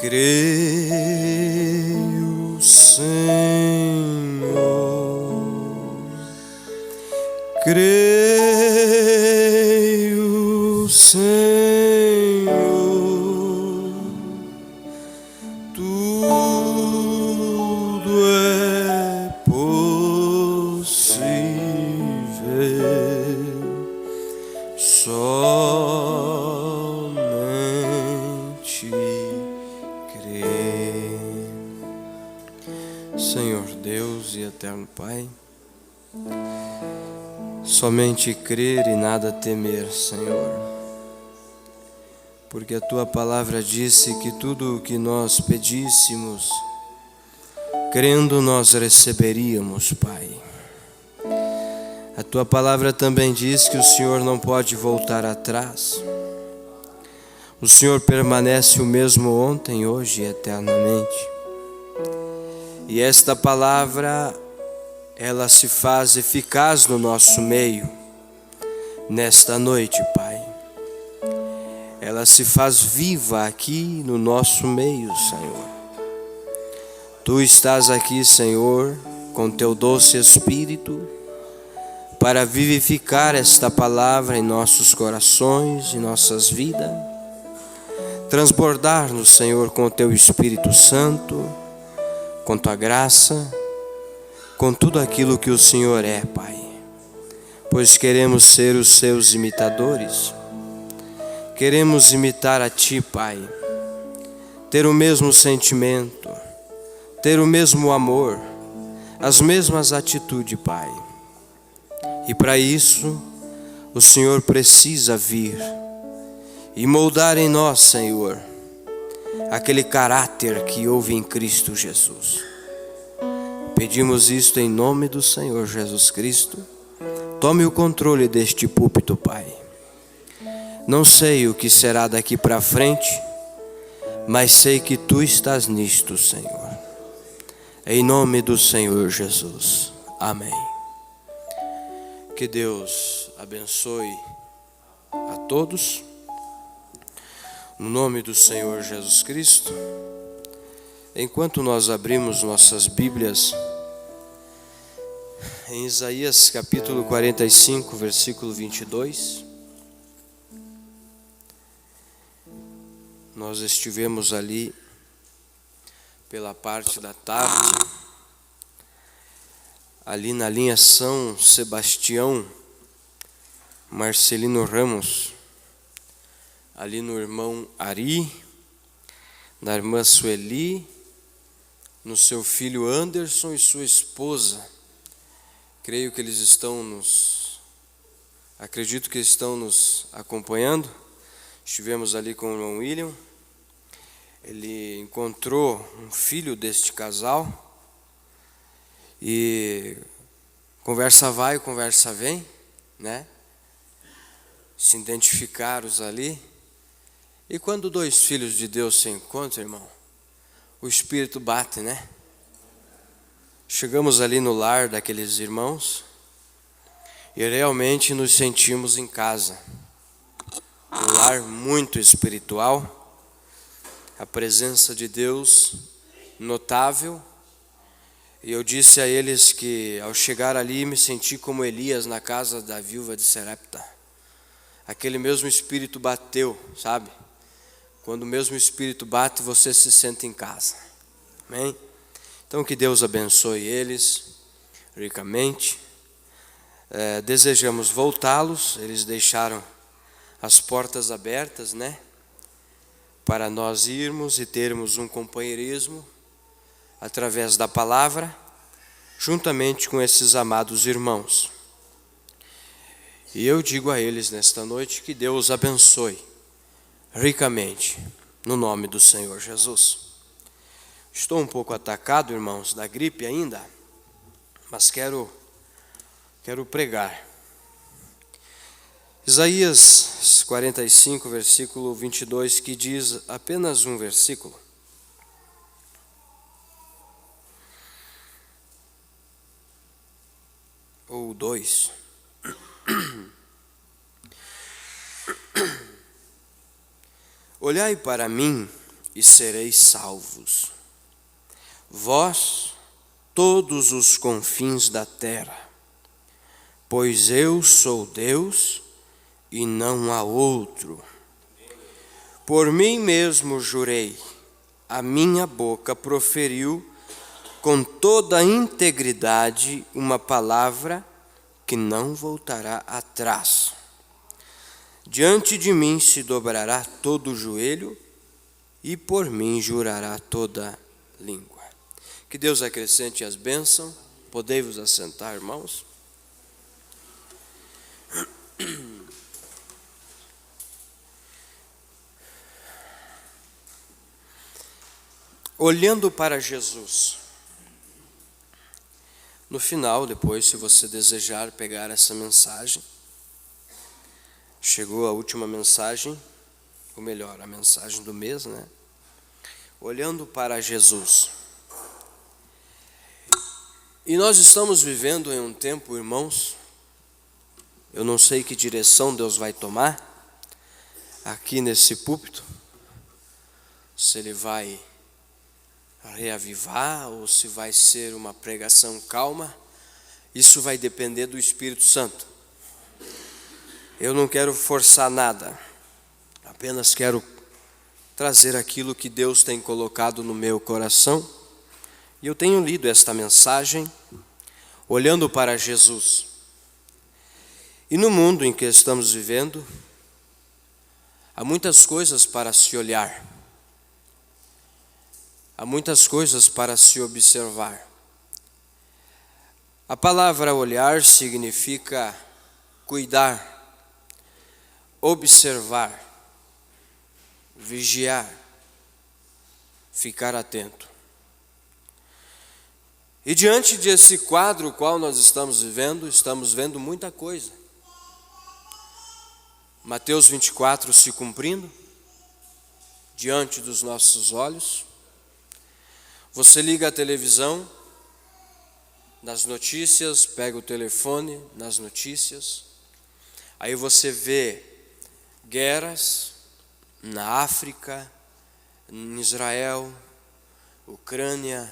Creio, Senhor, creio, Senhor, tudo é possível, somente crer. Senhor Deus e eterno Pai, somente crer e nada temer, Senhor, porque a Tua palavra disse que tudo o que nós pedíssemos, crendo nós receberíamos, Pai. A Tua palavra também diz que o Senhor não pode voltar atrás. O Senhor permanece o mesmo ontem, hoje e eternamente. E esta palavra, ela se faz eficaz no nosso meio, nesta noite, Pai. Ela se faz viva aqui no nosso meio, Senhor. Tu estás aqui, Senhor, com Teu doce Espírito, para vivificar esta palavra em nossos corações, em nossas vidas, transbordar-nos, Senhor, com o Teu Espírito Santo, com Tua graça, com tudo aquilo que o Senhor é, Pai, pois queremos ser os Seus imitadores, queremos imitar a Ti, Pai, ter o mesmo sentimento, ter o mesmo amor, as mesmas atitudes, Pai. E para isso, o Senhor precisa vir e moldar em nós, Senhor, aquele caráter que houve em Cristo Jesus. Pedimos isto em nome do Senhor Jesus Cristo. Tome o controle deste púlpito, Pai. Não sei o que será daqui para frente, mas sei que Tu estás nisto, Senhor. Em nome do Senhor Jesus. Amém. Que Deus abençoe a todos. No nome do Senhor Jesus Cristo. Enquanto nós abrimos nossas Bíblias, em Isaías capítulo 45, versículo 22, nós estivemos ali pela parte da tarde, ali na linha São Sebastião, Marcelino Ramos, ali no irmão Ari, na irmã Sueli, no seu filho Anderson e sua esposa. Creio que eles acredito que estão nos acompanhando. Estivemos ali com o irmão William. Ele encontrou um filho deste casal e conversa vai, conversa vem, né? Se identificaram ali. E quando dois filhos de Deus se encontram, irmão, o Espírito bate, né? Chegamos ali no lar daqueles irmãos e realmente nos sentimos em casa. Um lar muito espiritual, a presença de Deus notável. E eu disse a eles que ao chegar ali me senti como Elias na casa da viúva de Serepta. Aquele mesmo Espírito bateu, sabe? Quando o mesmo Espírito bate, você se sente em casa. Amém? Então que Deus abençoe eles ricamente. Desejamos voltá-los. Eles deixaram as portas abertas, né? Para nós irmos e termos um companheirismo através da palavra, juntamente com esses amados irmãos. E eu digo a eles nesta noite que Deus abençoe ricamente, no nome do Senhor Jesus. Estou um pouco atacado, irmãos, da gripe ainda, mas quero pregar. Isaías 45, versículo 22, que diz apenas um versículo. Ou dois. Olhai para mim e sereis salvos, vós, todos os confins da terra, pois eu sou Deus e não há outro. Por mim mesmo jurei, a minha boca proferiu com toda a integridade uma palavra que não voltará atrás. Diante de mim se dobrará todo o joelho e por mim jurará toda língua. Que Deus acrescente as bênçãos. Podei-vos assentar, irmãos. Olhando para Jesus. No final, depois, se você desejar pegar essa mensagem, chegou a última mensagem, ou melhor, a mensagem do mês, né? Olhando para Jesus. E nós estamos vivendo em um tempo, irmãos, eu não sei que direção Deus vai tomar aqui nesse púlpito, se Ele vai reavivar ou se vai ser uma pregação calma, isso vai depender do Espírito Santo. Eu não quero forçar nada, apenas quero trazer aquilo que Deus tem colocado no meu coração. E eu tenho lido esta mensagem olhando para Jesus. E no mundo em que estamos vivendo, há muitas coisas para se olhar. Há muitas coisas para se observar. A palavra olhar significa cuidar, observar, vigiar, ficar atento. E diante desse quadro o qual nós estamos vendo muita coisa. Mateus 24 se cumprindo diante dos nossos olhos. Você liga a televisão, nas notícias, pega o telefone, nas notícias, aí você vê guerras na África, em Israel, Ucrânia,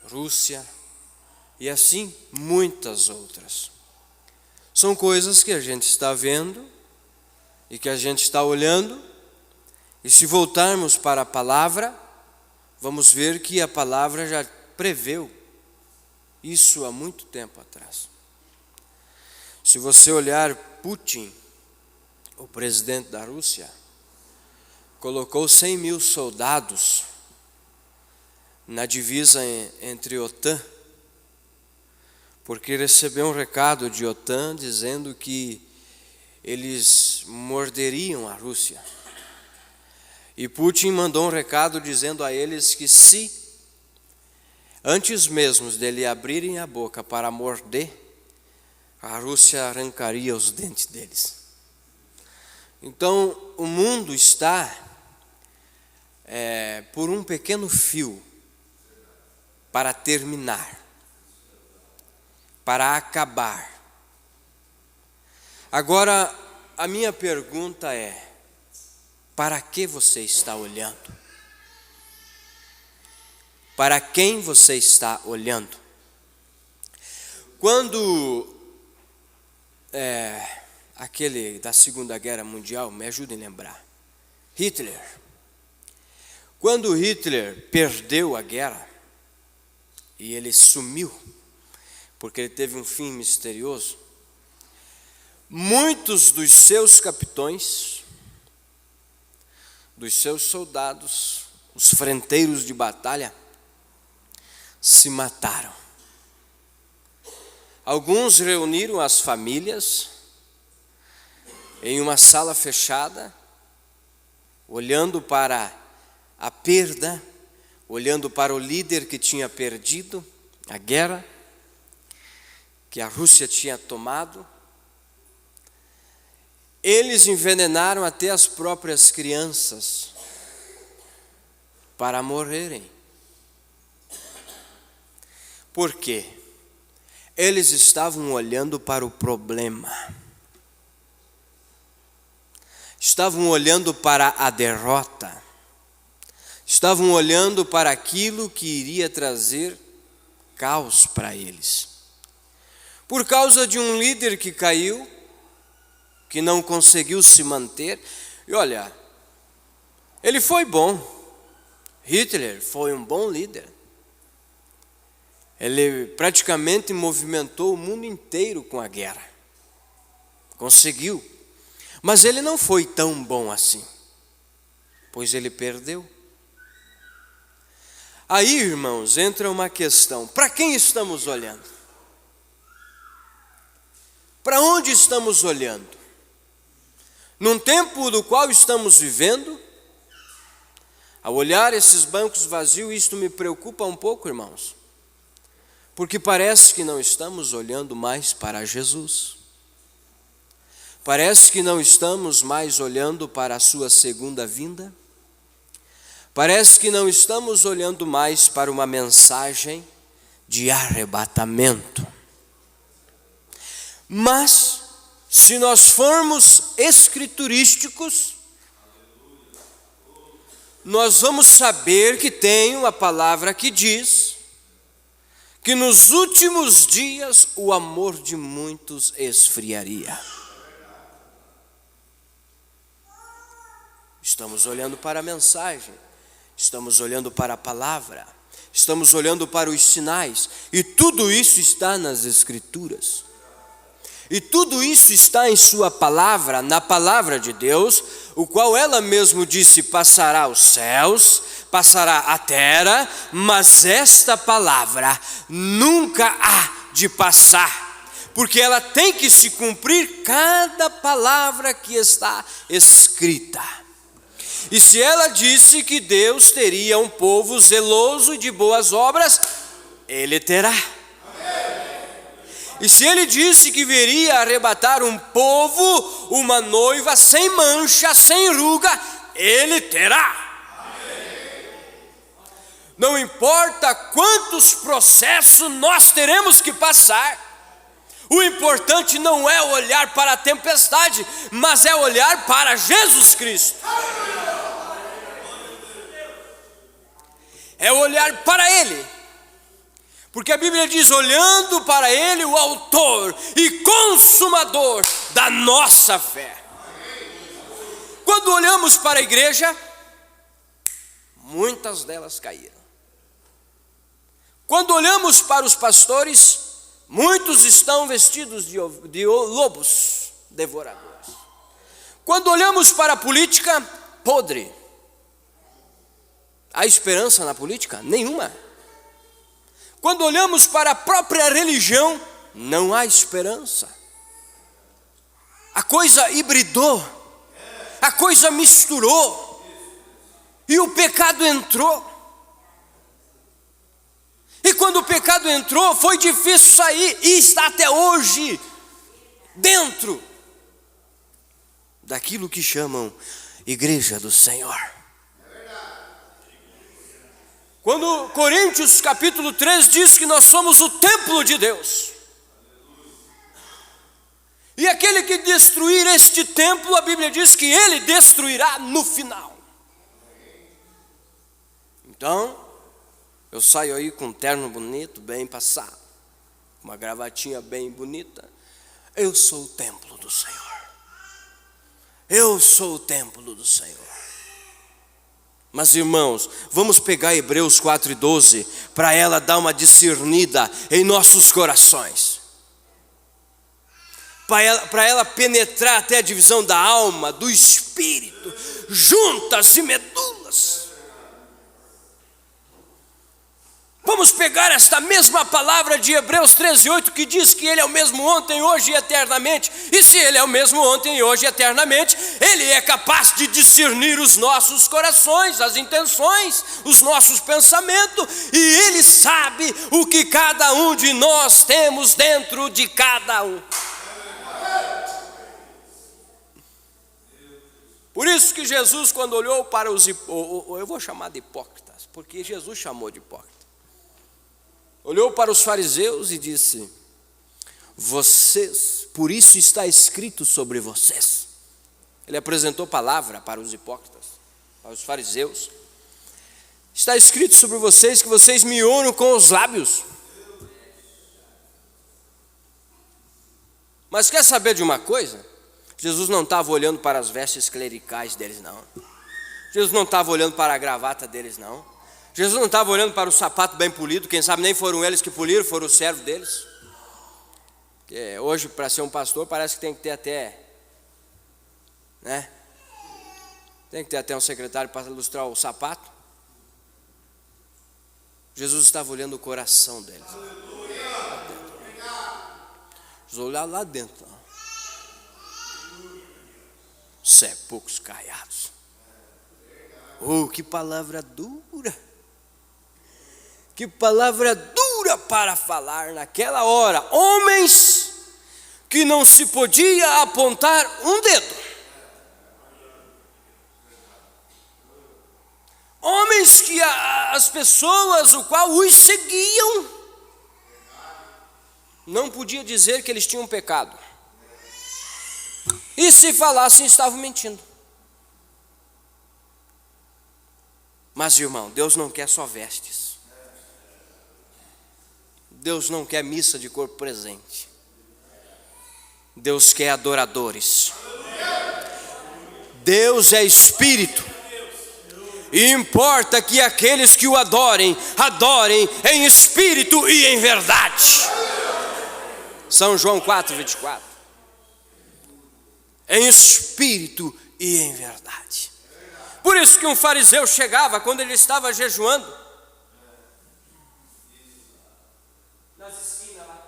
Rússia e assim muitas outras. São coisas que a gente está vendo e que a gente está olhando, e se voltarmos para a palavra, vamos ver que a palavra já preveu isso há muito tempo atrás. Se você olhar Putin, o presidente da Rússia, colocou 100 mil soldados na divisa entre OTAN, porque recebeu um recado de OTAN dizendo que eles morderiam a Rússia. E Putin mandou um recado dizendo a eles que se, antes mesmo dele abrirem a boca para morder, a Rússia arrancaria os dentes deles. Então, o mundo está por um pequeno fio para terminar, para acabar. Agora, a minha pergunta é: para que você está olhando? Para quem você está olhando? Quando aquele da Segunda Guerra Mundial, me ajudem a lembrar, Hitler. Quando Hitler perdeu a guerra e ele sumiu, porque ele teve um fim misterioso, muitos dos seus capitões, dos seus soldados, os frenteiros de batalha, se mataram. Alguns reuniram as famílias em uma sala fechada, olhando para a perda, olhando para o líder que tinha perdido a guerra, que a Rússia tinha tomado. Eles envenenaram até as próprias crianças para morrerem. Por quê? Eles estavam olhando para o problema. Estavam olhando para a derrota. estavam olhando para aquilo que iria trazer caos para eles. Por causa de um líder que caiu, que não conseguiu se manter. E olha, ele foi bom. Hitler foi um bom líder. Ele praticamente movimentou o mundo inteiro com a guerra. Conseguiu. Mas ele não foi tão bom assim, pois ele perdeu. Aí, irmãos, entra uma questão: para quem estamos olhando? Para onde estamos olhando? Num tempo do qual estamos vivendo, ao olhar esses bancos vazios, isto me preocupa um pouco, irmãos, porque parece que não estamos olhando mais para Jesus. Parece que não estamos mais olhando para a sua segunda vinda. Parece que não estamos olhando mais para uma mensagem de arrebatamento. Mas, se nós formos escriturísticos, nós vamos saber que tem uma palavra que diz que nos últimos dias o amor de muitos esfriaria. Estamos olhando para a mensagem, estamos olhando para a palavra, estamos olhando para os sinais, e tudo isso está nas Escrituras. E tudo isso está em sua palavra, na palavra de Deus, o qual ela mesmo disse: passará os céus, passará a terra, mas esta palavra nunca há de passar, porque ela tem que se cumprir cada palavra que está escrita. E se ela disse que Deus teria um povo zeloso de boas obras, Ele terá. E se Ele disse que viria arrebatar um povo, uma noiva sem mancha, sem ruga, Ele terá. Não importa quantos processos nós teremos que passar, o importante não é olhar para a tempestade, mas é olhar para Jesus Cristo. É olhar para Ele. Porque a Bíblia diz: olhando para Ele, o autor e consumador da nossa fé. Quando olhamos para a igreja, muitas delas caíram. Quando olhamos para os pastores, muitos estão vestidos de lobos devoradores. Quando olhamos para a política, podre. Há esperança na política? Nenhuma. Quando olhamos para a própria religião, não há esperança. A coisa hibridou, a coisa misturou, e o pecado entrou. E quando o pecado entrou, foi difícil sair, e está até hoje dentro daquilo que chamam Igreja do Senhor. Quando Coríntios capítulo 3 diz que nós somos o templo de Deus, e aquele que destruir este templo, a Bíblia diz que ele destruirá no final. Então, eu saio aí com um terno bonito, bem passado, uma gravatinha bem bonita. Eu sou o templo do Senhor. Eu sou o templo do Senhor. Mas, irmãos, vamos pegar Hebreus 4:12 para ela dar uma discernida em nossos corações, para ela penetrar até a divisão da alma, do espírito, juntas e medulas. Vamos pegar esta mesma palavra de Hebreus 13:8, que diz que Ele é o mesmo ontem, hoje e eternamente. E se Ele é o mesmo ontem, hoje e eternamente, Ele é capaz de discernir os nossos corações, as intenções, os nossos pensamentos, e Ele sabe o que cada um de nós temos dentro de cada um. Por isso que Jesus, quando olhou para os eu vou chamar de hipócritas, porque Jesus chamou de hipócritas, olhou para os fariseus e disse: vocês, por isso está escrito sobre vocês. Ele apresentou palavra para os hipócritas, para os fariseus. Está escrito sobre vocês que vocês me honram com os lábios. Mas quer saber de uma coisa? Jesus não estava olhando para as vestes clericais deles, não. Jesus não estava olhando para a gravata deles, não. Jesus não estava olhando para o sapato bem polido. Quem sabe nem foram eles que poliram, foram os servos deles. Porque hoje, para ser um pastor, parece que tem que ter até, né? Tem que ter até um secretário para ilustrar o sapato. Jesus estava olhando o coração deles. Jesus olhava lá dentro. Sepulcros caiados. Oh, que palavra dura. Que palavra dura para falar naquela hora. Homens que não se podia apontar um dedo. Homens que as pessoas, o qual os seguiam, não podia dizer que eles tinham pecado. E se falassem, estavam mentindo. Mas, irmão, Deus não quer só vestes. Deus não quer missa de corpo presente. Deus quer adoradores. Deus é espírito. E importa que aqueles que o adorem, adorem em espírito e em verdade. São João 4:24. Em espírito e em verdade. Por isso que um fariseu chegava quando ele estava jejuando, nas esquinas lá,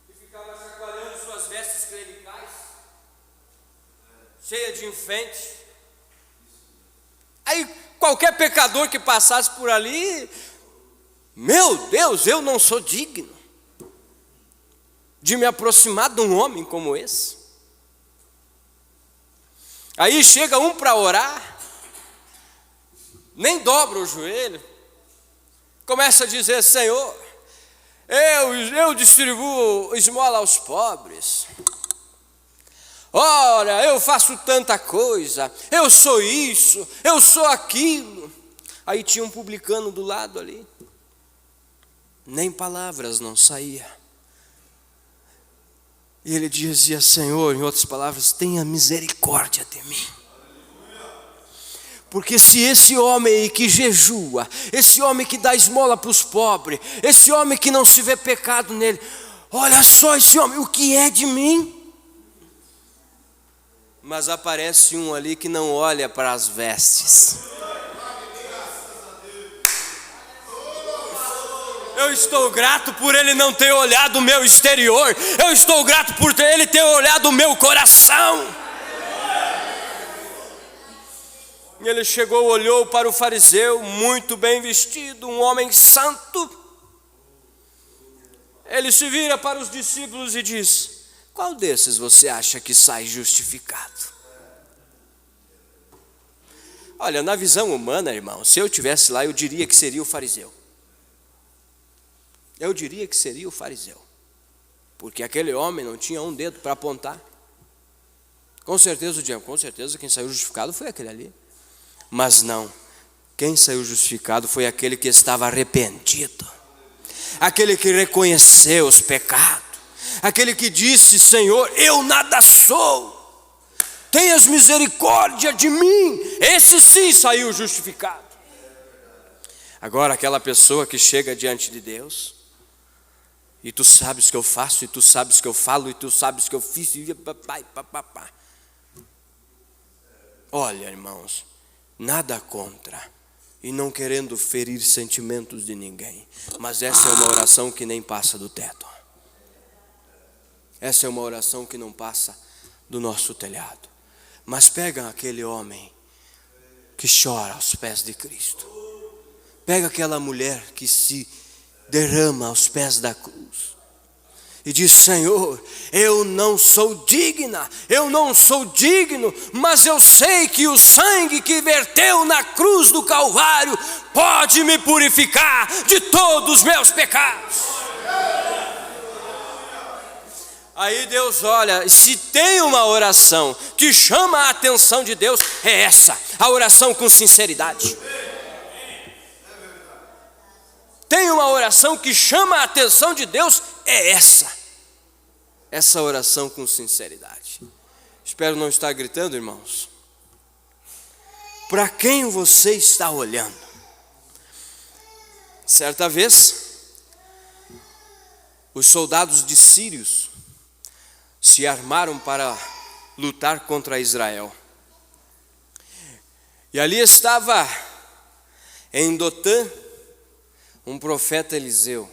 e ficava chacoalhando suas vestes clericais, cheia de enfeite. Aí qualquer pecador que passasse por ali, meu Deus, eu não sou digno de me aproximar de um homem como esse. Aí chega um para orar, nem dobra o joelho, começa a dizer: Senhor, eu distribuo esmola aos pobres. Ora, eu faço tanta coisa, eu sou isso, eu sou aquilo. Aí tinha um publicano do lado ali, nem palavras não saía. E ele dizia: Senhor, em outras palavras, tenha misericórdia de mim. Porque se esse homem aí que jejua, esse homem que dá esmola para os pobres, esse homem que não se vê pecado nele, olha só esse homem, o que é de mim? Mas aparece um ali que não olha para as vestes. Eu estou grato por ele não ter olhado o meu exterior. Eu estou grato por ele ter olhado o meu coração. E ele chegou, olhou para o fariseu, muito bem vestido, um homem santo. Ele se vira para os discípulos e diz: qual desses você acha que sai justificado? Olha, na visão humana, irmão, se eu estivesse lá, eu diria que seria o fariseu. Eu diria que seria o fariseu. Porque aquele homem não tinha um dedo para apontar. Com certeza quem saiu justificado foi aquele ali. Mas não, quem saiu justificado foi aquele que estava arrependido. Aquele que reconheceu os pecados. Aquele que disse: Senhor, eu nada sou, tenhas misericórdia de mim. Esse sim saiu justificado. Agora aquela pessoa que chega diante de Deus, e tu sabes que eu faço, e tu sabes que eu falo, e tu sabes que eu fiz, e papapá. Olha, irmãos, nada contra, e não querendo ferir sentimentos de ninguém, mas essa é uma oração que nem passa do teto. Essa é uma oração que não passa do nosso telhado. Mas pega aquele homem que chora aos pés de Cristo. Pega aquela mulher que se derrama aos pés da cruz. E diz: Senhor, eu não sou digna, eu não sou digno, mas eu sei que o sangue que verteu na cruz do Calvário pode me purificar de todos os meus pecados. Aí Deus olha, se tem uma oração que chama a atenção de Deus, é essa, a oração com sinceridade. Tem uma oração que chama a atenção de Deus, é essa oração com sinceridade. Espero não estar gritando, irmãos. Para quem você está olhando? Certa vez, os soldados de Sírios se armaram para lutar contra Israel. E ali estava em Dotã um profeta Eliseu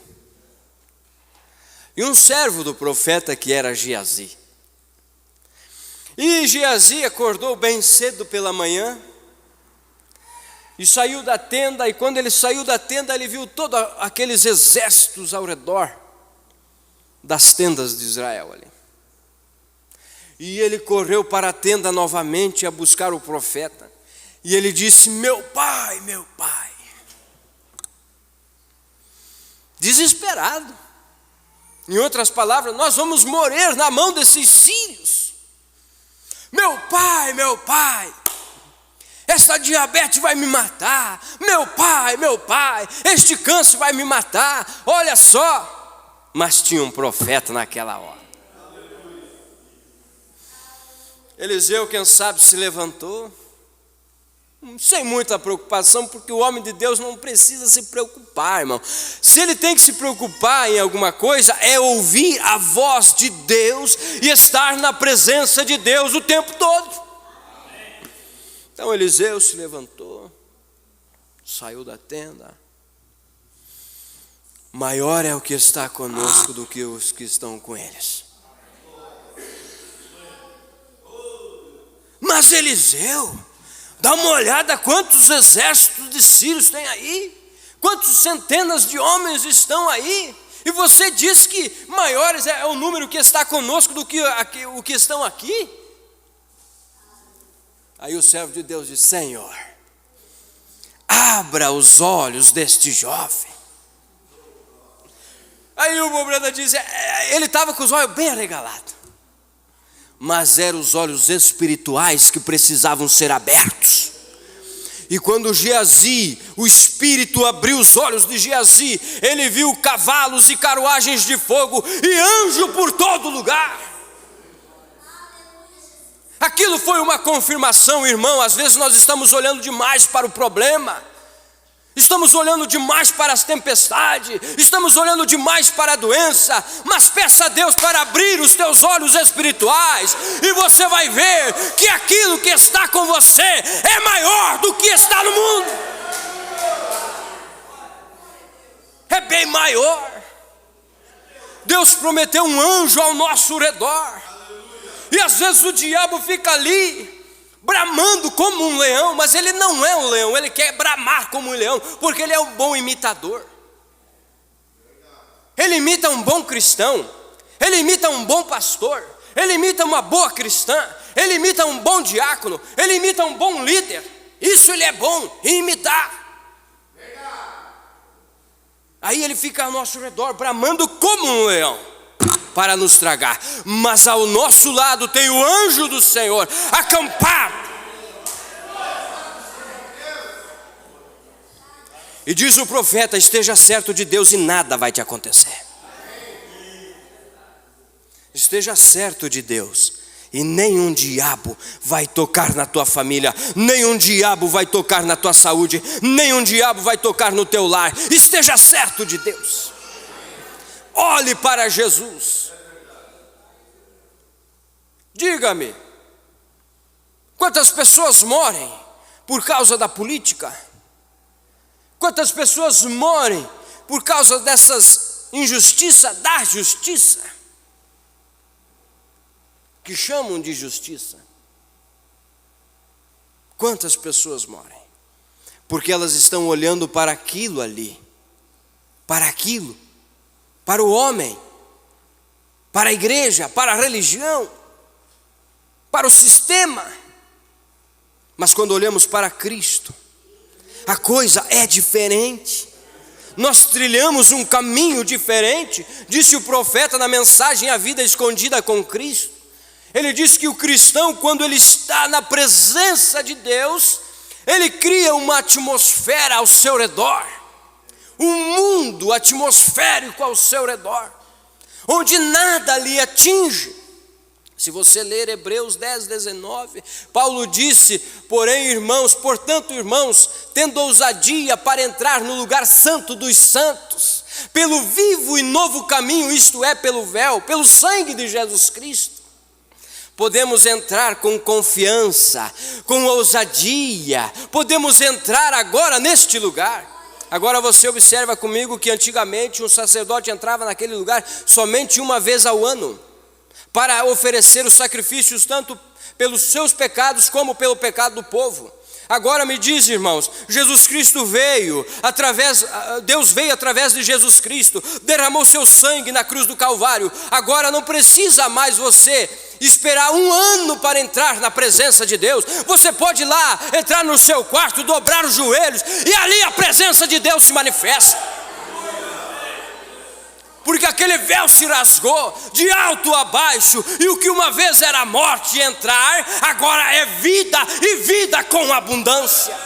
e um servo do profeta que era Geazi. E Geazi acordou bem cedo pela manhã e saiu da tenda, e quando ele saiu da tenda, ele viu todos aqueles exércitos ao redor das tendas de Israel ali. E ele correu para a tenda novamente a buscar o profeta. E ele disse: meu pai, desesperado. Em outras palavras, nós vamos morrer na mão desses sírios. Meu pai, essa diabetes vai me matar. Meu pai, este câncer vai me matar. Olha só. Mas tinha um profeta naquela hora. Eliseu, quem sabe, se levantou, sem muita preocupação, porque o homem de Deus não precisa se preocupar, irmão. Se ele tem que se preocupar em alguma coisa, é ouvir a voz de Deus e estar na presença de Deus o tempo todo. Então Eliseu se levantou, saiu da tenda. Maior é o que está conosco do que os que estão com eles. Mas Eliseu, dá uma olhada quantos exércitos de sírios tem aí, quantas centenas de homens estão aí, e você diz que maiores é o número que está conosco do que o que estão aqui? Aí o servo de Deus diz: Senhor, abra os olhos deste jovem. Aí o problema diz, ele estava com os olhos bem arregalados, mas eram os olhos espirituais que precisavam ser abertos. E quando Geazi, o Espírito abriu os olhos de Geazi, ele viu cavalos e carruagens de fogo e anjo por todo lugar. Aquilo foi uma confirmação, irmão. Às vezes nós estamos olhando demais para o problema, estamos olhando demais para as tempestades, estamos olhando demais para a doença, mas peça a Deus para abrir os teus olhos espirituais, e você vai ver que aquilo que está com você é maior do que está no mundo. É bem maior. Deus prometeu um anjo ao nosso redor, e às vezes o diabo fica ali bramando como um leão, mas ele não é um leão, ele quer bramar como um leão, porque ele é um bom imitador. Ele imita um bom cristão, ele imita um bom pastor, ele imita uma boa cristã, ele imita um bom diácono, ele imita um bom líder. Isso ele é bom em imitar. Aí ele fica ao nosso redor bramando como um leão para nos tragar, mas ao nosso lado tem o anjo do Senhor acampado. E diz o profeta: esteja certo de Deus e nada vai te acontecer. Esteja certo de Deus e nenhum diabo vai tocar na tua família, nenhum diabo vai tocar na tua saúde, nenhum diabo vai tocar no teu lar. Esteja certo de Deus. Olhe para Jesus. Diga-me, quantas pessoas morrem por causa da política? Quantas pessoas morrem por causa dessas injustiças da justiça, que chamam de justiça? Quantas pessoas morrem porque elas estão olhando para aquilo ali, para aquilo, para o homem, para a igreja, para a religião, para o sistema. Mas quando olhamos para Cristo, a coisa é diferente. Nós trilhamos um caminho diferente, disse o profeta na mensagem A Vida Escondida com Cristo. Ele disse que o cristão, quando ele está na presença de Deus, ele cria uma atmosfera ao seu redor, um mundo atmosférico ao seu redor, onde nada lhe atinge. Se você ler Hebreus 10, 19, Paulo disse: porém, irmãos, portanto, irmãos, tendo ousadia para entrar no lugar santo dos santos, pelo vivo e novo caminho, isto é, pelo véu, pelo sangue de Jesus Cristo, podemos entrar com confiança, com ousadia, podemos entrar agora neste lugar. Agora você observa comigo que antigamente um sacerdote entrava naquele lugar somente uma vez ao ano, para oferecer os sacrifícios tanto pelos seus pecados como pelo pecado do povo. Agora me diz, irmãos, Deus veio através de Jesus Cristo, derramou seu sangue na cruz do Calvário. Agora não precisa mais você esperar um ano para entrar na presença de Deus. Você pode ir lá, entrar no seu quarto, dobrar os joelhos, e ali a presença de Deus se manifesta. Porque aquele véu se rasgou de alto a baixo, e o que uma vez era morte entrar, agora é vida, e vida com abundância.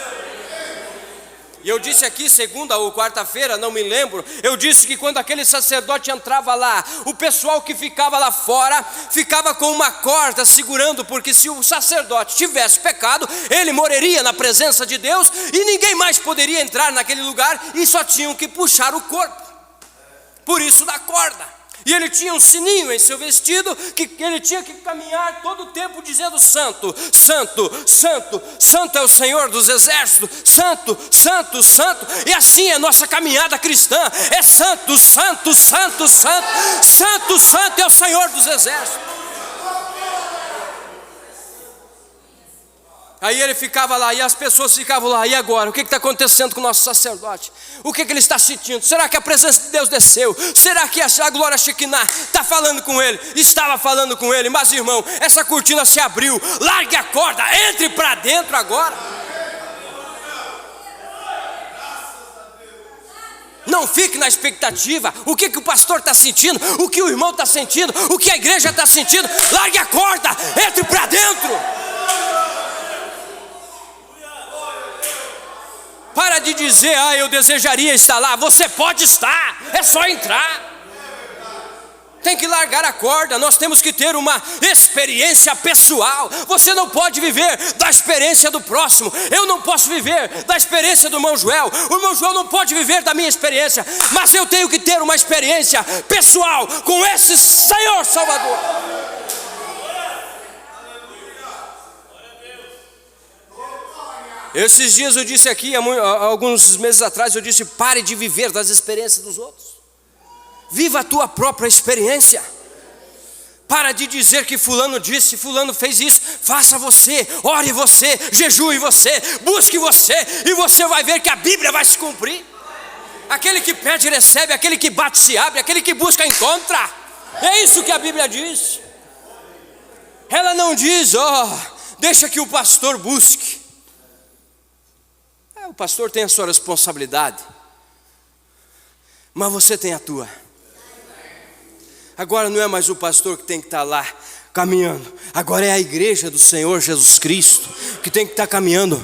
E eu disse aqui segunda ou quarta-feira, não me lembro, eu disse que quando aquele sacerdote entrava lá, o pessoal que ficava lá fora ficava com uma corda segurando, porque se o sacerdote tivesse pecado, ele morreria na presença de Deus, e ninguém mais poderia entrar naquele lugar, e só tinham que puxar o corpo. Por isso da corda. E ele tinha um sininho em seu vestido, que ele tinha que caminhar todo o tempo dizendo: santo, santo, santo, santo é o Senhor dos exércitos, santo, santo, santo. E assim é a nossa caminhada cristã, é santo, santo, santo, santo, santo, santo é o Senhor dos exércitos. Aí ele ficava lá, e as pessoas ficavam lá: e agora? O que está acontecendo com o nosso sacerdote? O que ele está sentindo? Será que a presença de Deus desceu? Será que a glória Shekinah está falando com ele? Estava falando com ele. Mas, irmão, essa cortina se abriu. Largue a corda, entre para dentro agora. Não fique na expectativa. O que o pastor está sentindo? O que o irmão está sentindo? O que a igreja está sentindo? Largue a corda, entre para dentro. Para de dizer: eu desejaria estar lá. Você pode estar, é só entrar. Tem que largar a corda. Nós temos que ter uma experiência pessoal. Você não pode viver da experiência do próximo. Eu não posso viver da experiência do irmão Joel. O irmão Joel não pode viver da minha experiência. Mas eu tenho que ter uma experiência pessoal com esse Senhor Salvador. Esses dias eu disse aqui, há alguns meses atrás, eu disse: pare de viver das experiências dos outros. Viva a tua própria experiência. Para de dizer que fulano disse, fulano fez isso. Faça você, ore você, jejue você, busque você, e você vai ver que a Bíblia vai se cumprir. Aquele que pede recebe, aquele que bate se abre, aquele que busca encontra. É isso que a Bíblia diz. Ela não diz: deixa que o pastor busque. O pastor tem a sua responsabilidade, mas você tem a tua. Agora não é mais o pastor que tem que estar lá caminhando. Agora é a igreja do Senhor Jesus Cristo que tem que estar caminhando.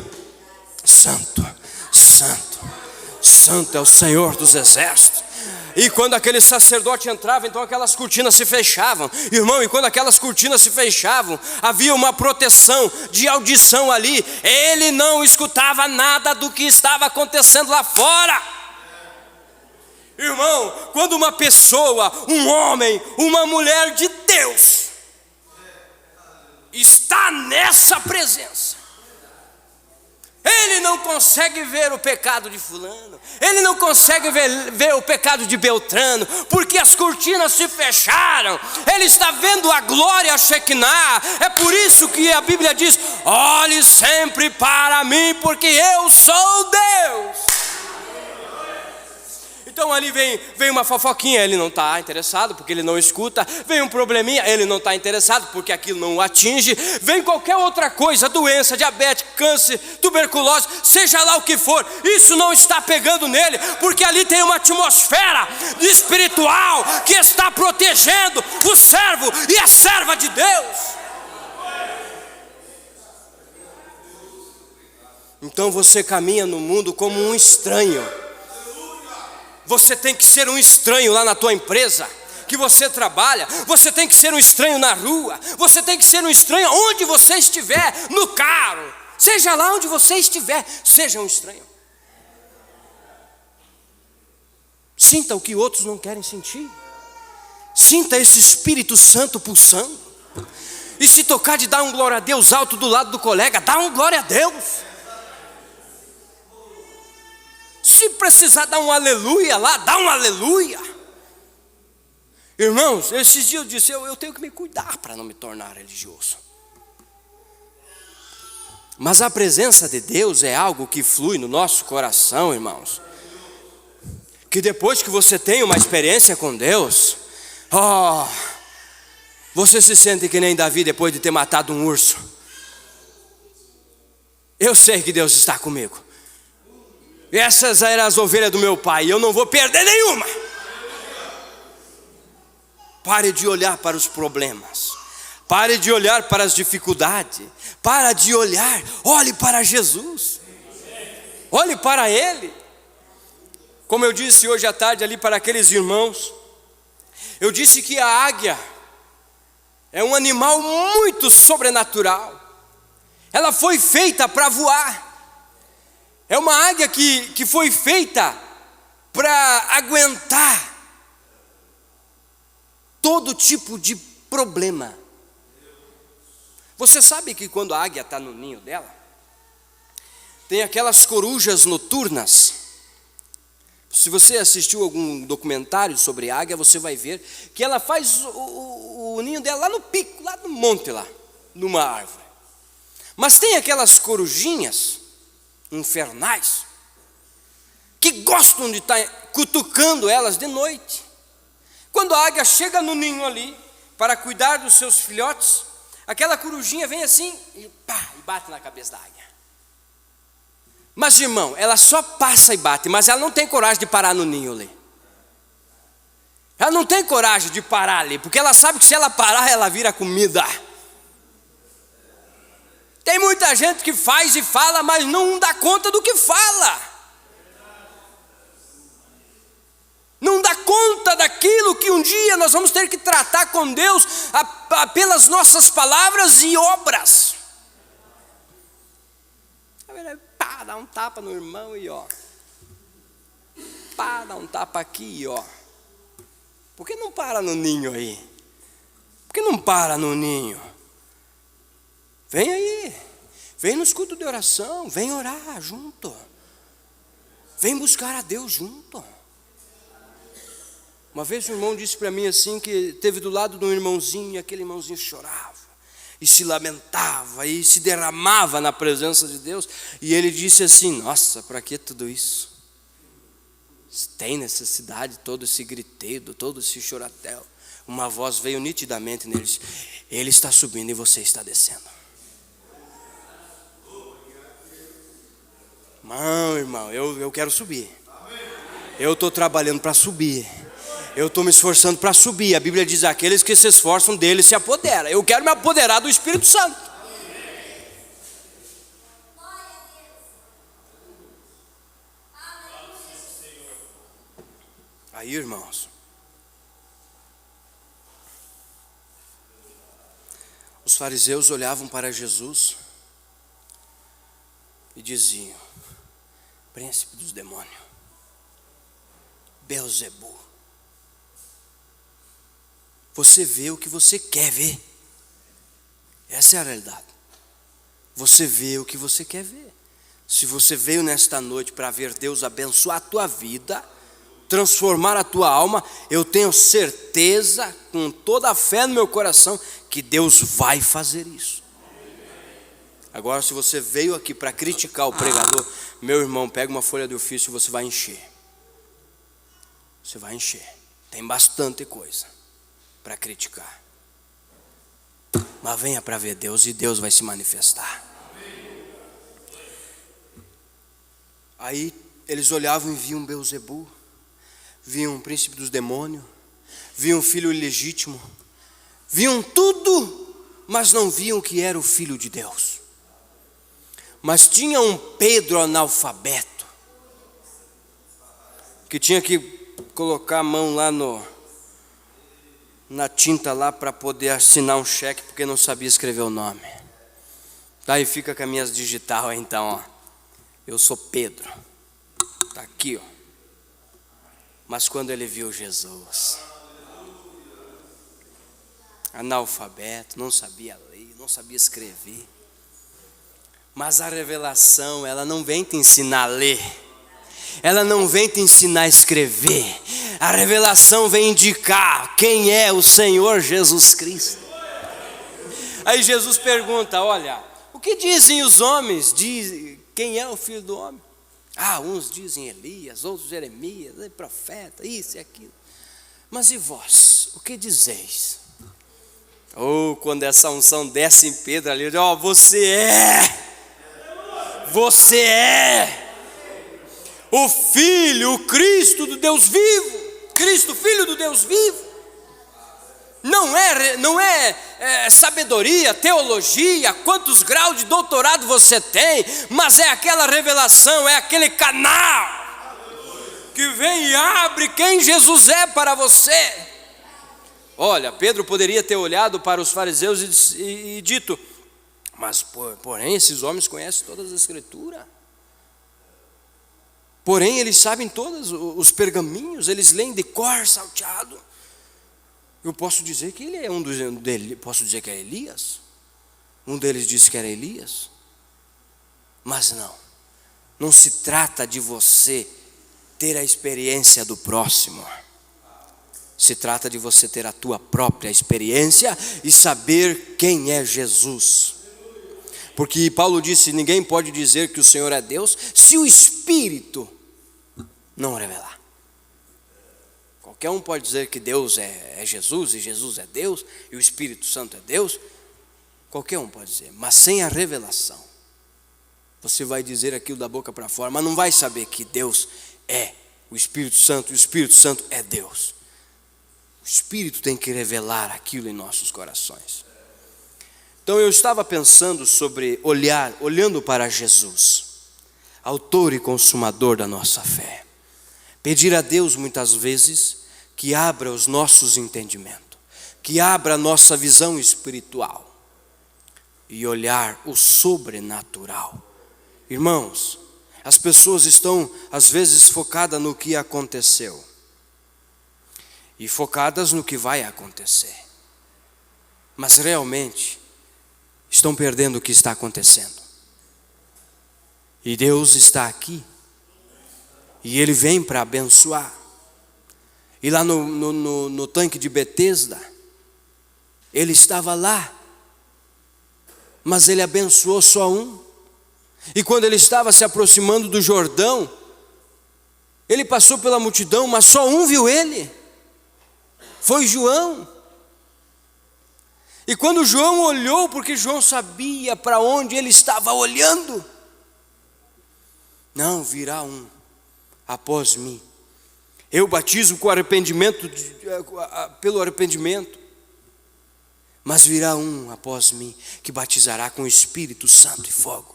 Santo, santo, santo é o Senhor dos exércitos. E quando aquele sacerdote entrava, então aquelas cortinas se fechavam. Irmão, e quando aquelas cortinas se fechavam, havia uma proteção de audição ali. Ele não escutava nada do que estava acontecendo lá fora. Irmão, quando uma pessoa, um homem, uma mulher de Deus está nessa presença, ele não consegue ver o pecado de fulano, ele não consegue ver o pecado de Beltrano, porque as cortinas se fecharam. Ele está vendo a glória Shekinah. É por isso que a Bíblia diz: olhe sempre para mim, porque eu sou Deus. Então ali vem uma fofoquinha, ele não está interessado porque ele não escuta. Vem um probleminha, ele não está interessado porque aquilo não o atinge. Vem qualquer outra coisa, doença, diabetes, câncer, tuberculose, seja lá o que for, isso não está pegando nele, porque ali tem uma atmosfera espiritual que está protegendo o servo e a serva de Deus. Então você caminha no mundo como um estranho. Você tem que ser um estranho lá na tua empresa que você trabalha. Você tem que ser um estranho na rua. Você tem que ser um estranho onde você estiver, no carro. Seja lá onde você estiver, seja um estranho. Sinta o que outros não querem sentir. Sinta esse Espírito Santo pulsando. E se tocar de dar um glória a Deus alto do lado do colega, dá um glória a Deus. Se precisar dar um aleluia lá, dá um aleluia. Irmãos, esses dias eu disse, eu tenho que me cuidar para não me tornar religioso. Mas a presença de Deus é algo que flui no nosso coração, irmãos. Que depois que você tem uma experiência com Deus, você se sente que nem Davi depois de ter matado um urso. Eu sei que Deus está comigo. Essas eram as ovelhas do meu pai, e eu não vou perder nenhuma. Pare de olhar para os problemas. Pare de olhar para as dificuldades. Para de olhar, olhe para Jesus. Olhe para Ele. Como eu disse hoje à tarde ali para aqueles irmãos, eu disse que a águia é um animal muito sobrenatural. Ela foi feita para voar. É uma águia que foi feita para aguentar todo tipo de problema. Você sabe que quando a águia está no ninho dela, tem aquelas corujas noturnas. Se você assistiu algum documentário sobre águia, você vai ver que ela faz o ninho dela lá no pico, lá no monte, lá, numa árvore. Mas tem aquelas corujinhas infernais que gostam de estar cutucando elas de noite. Quando a águia chega no ninho ali para cuidar dos seus filhotes, aquela corujinha vem assim e bate na cabeça da águia. Mas irmão, ela só passa e bate, mas ela não tem coragem de parar no ninho ali. Ela não tem coragem de parar ali, porque ela sabe que se ela parar, ela vira comida. Tem muita gente que faz e fala, mas não dá conta do que fala. Não dá conta daquilo que um dia nós vamos ter que tratar com Deus pelas nossas palavras e obras. Dá um tapa no irmão e dá um tapa aqui e Por que não para no ninho aí? Por que não para no ninho? Vem aí, vem no culto de oração, vem orar junto, vem buscar a Deus junto. Uma vez um irmão disse para mim assim, que teve do lado de um irmãozinho, e aquele irmãozinho chorava, e se lamentava, e se derramava na presença de Deus, e ele disse assim, nossa, para que tudo isso? Tem necessidade, todo esse griteiro, todo esse choratel? Uma voz veio nitidamente nele, disse, ele está subindo e você está descendo. Não, irmão, eu quero subir. Eu estou trabalhando para subir. Eu estou me esforçando para subir. A Bíblia diz, aqueles que se esforçam dele se apodera. Eu quero me apoderar do Espírito Santo. Aí, irmãos, os fariseus olhavam para Jesus e diziam, príncipe dos demônios, Beelzebu, você vê o que você quer ver. Essa é a realidade. Você vê o que você quer ver. Se você veio nesta noite para ver Deus abençoar a tua vida, transformar a tua alma, eu tenho certeza, com toda a fé no meu coração, que Deus vai fazer isso. Agora, se você veio aqui para criticar o pregador, meu irmão, pega uma folha de ofício e você vai encher. Você vai encher. Tem bastante coisa para criticar. Mas venha para ver Deus e Deus vai se manifestar. Aí eles olhavam e viam Beelzebu, viam o príncipe dos demônios, viam o filho ilegítimo, viam tudo, mas não viam que era o filho de Deus. Mas tinha um Pedro analfabeto, que tinha que colocar a mão lá na tinta lá para poder assinar um cheque, porque não sabia escrever o nome. Daí fica com as minhas digital então, ó. Eu sou Pedro. Está aqui, ó. Mas quando ele viu Jesus, analfabeto, não sabia ler, não sabia escrever. Mas a revelação, ela não vem te ensinar a ler. Ela não vem te ensinar a escrever. A revelação vem indicar quem é o Senhor Jesus Cristo. Aí Jesus pergunta, olha, o que dizem os homens? Quem é o Filho do Homem? Uns dizem Elias, outros Jeremias, profeta, isso e aquilo. Mas e vós, o que dizeis? Quando essa unção desce em Pedro ali, você é o Filho, o Cristo do Deus vivo. Cristo, Filho do Deus vivo. Não é sabedoria, teologia, quantos graus de doutorado você tem, mas é aquela revelação, é aquele canal que vem e abre quem Jesus é para você. Olha, Pedro poderia ter olhado para os fariseus e dito, mas porém esses homens conhecem todas as escrituras. Porém eles sabem todos os pergaminhos, eles leem de cor salteado. Eu posso dizer que ele é um deles, posso dizer que é Elias. Um deles disse que era Elias. Mas não se trata de você ter a experiência do próximo. Se trata de você ter a tua própria experiência e saber quem é Jesus. Porque Paulo disse, ninguém pode dizer que o Senhor é Deus se o Espírito não revelar. Qualquer um pode dizer que Deus é Jesus e Jesus é Deus e o Espírito Santo é Deus. Qualquer um pode dizer, mas sem a revelação. Você vai dizer aquilo da boca para fora, mas não vai saber que Deus é o Espírito Santo e o Espírito Santo é Deus. O Espírito tem que revelar aquilo em nossos corações. Então eu estava pensando sobre olhando para Jesus, autor e consumador da nossa fé. Pedir a Deus muitas vezes que abra os nossos entendimentos, que abra a nossa visão espiritual e olhar o sobrenatural. Irmãos, as pessoas estão às vezes focadas no que aconteceu e focadas no que vai acontecer, mas realmente estão perdendo o que está acontecendo. E Deus está aqui e Ele vem para abençoar. E lá no tanque de Betesda, Ele estava lá, mas Ele abençoou só um. E quando Ele estava se aproximando do Jordão, Ele passou pela multidão, mas só um viu Ele, foi João. E quando João olhou, porque João sabia para onde ele estava olhando, não, virá um após mim. Eu batizo com arrependimento, pelo arrependimento, mas virá um após mim que batizará com o Espírito Santo e fogo.